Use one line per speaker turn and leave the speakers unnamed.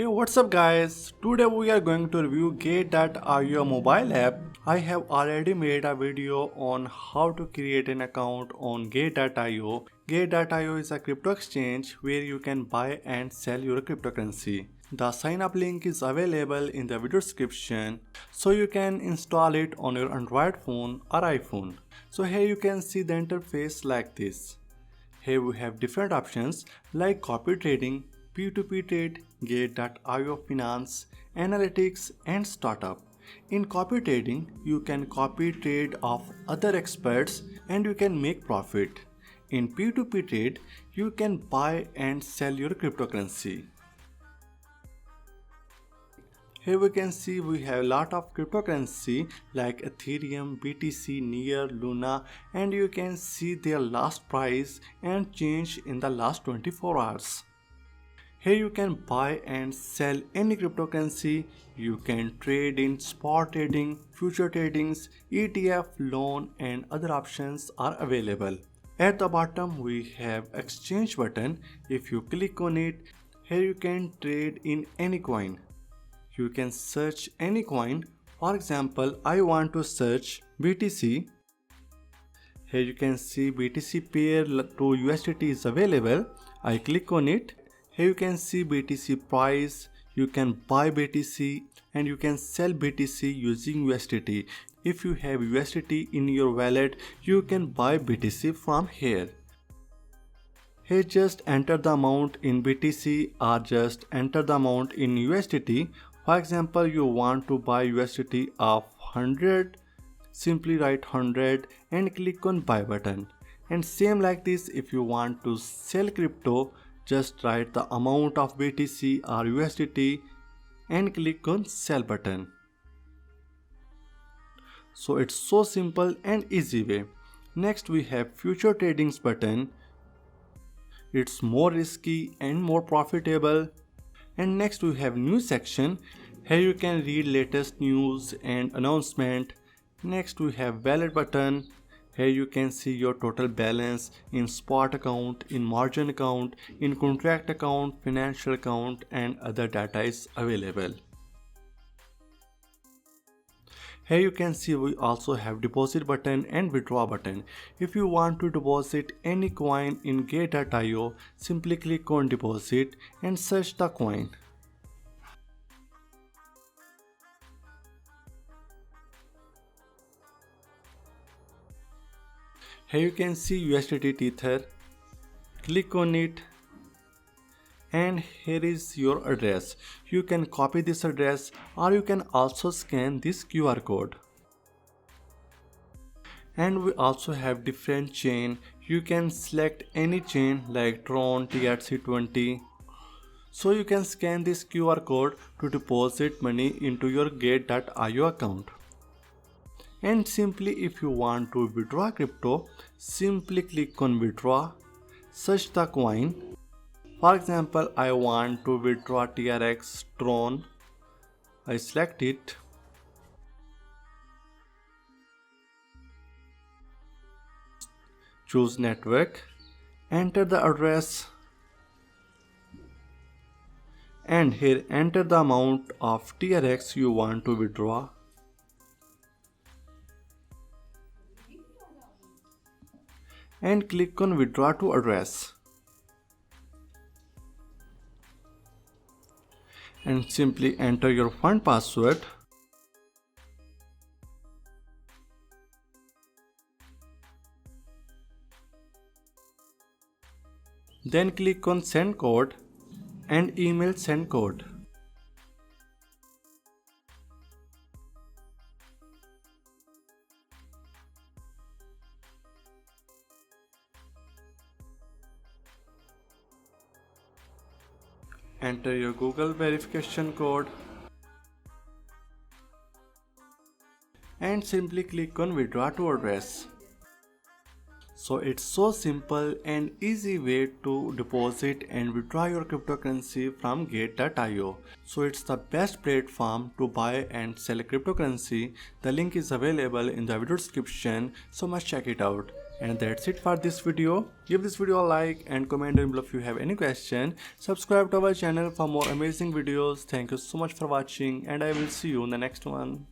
Hey, what's up guys? Today we are going to review Gate.io mobile app. I have already made a video on how to create an account on Gate.io. Gate.io is a crypto exchange where you can buy and sell your cryptocurrency. The sign up link is available in the video description, so you can install it on your Android phone or iPhone. So here you can see the interface like this. Here we have different options like copy trading, P2P trade, Gate.io finance, analytics and startup. In copy trading, you can copy trade of other experts and you can make profit. In P2P trade, you can buy and sell your cryptocurrency. Here we can see we have a lot of cryptocurrency like Ethereum, BTC, Near, Luna, and you can see their last price and change in the last 24 hours. Here you can buy and sell any cryptocurrency. You can trade in spot trading, future tradings, ETF, loan and other options are available. At the bottom we have exchange button. If you click on it, here you can trade in any coin. You can search any coin. For example, I want to search BTC. Here you can see BTC pair to USDT is available. I click on it. Here you can see BTC price. You can buy BTC and you can sell BTC using USDT. If you have USDT in your wallet, you can buy BTC from here. Here just enter the amount in BTC or just enter the amount in USDT. For example, you want to buy USDT of 100, simply write 100 and click on buy button. And same like this, if you want to sell crypto, just write the amount of BTC or USDT and click on sell button. So it's so simple and easy way. Next we have future tradings button. It's more risky and more profitable. And next we have news section. Here you can read latest news and announcement. Next we have wallet button. Here you can see your total balance in spot account, in margin account, in contract account, financial account and other data is available. Here you can see we also have deposit button and withdraw button. If you want to deposit any coin in Gate.io, simply click on deposit and search the coin. Here you can see USDT Tether. Click on it and here is your address. You can copy this address or you can also scan this QR code. And we also have different chain. You can select any chain like Tron, TRC20. So you can scan this QR code to deposit money into your Gate.io account. And simply if you want to withdraw crypto, simply click on withdraw, search the coin. For example, I want to withdraw TRX Tron. I select it. Choose network, enter the address and here enter the amount of TRX you want to withdraw. And click on withdraw to address. And simply enter your fund password. Then click on send code and email send code. Enter your Google verification code and simply click on withdraw to address. So it's so simple and easy way to deposit and withdraw your cryptocurrency from Gate.io. So it's the best platform to buy and sell cryptocurrency. The link is available in the video description, so must check it out. And that's it for this video. Give this video a like and comment down below if you have any question. Subscribe to our channel for more amazing videos. Thank you so much for watching, and I will see you in the next one.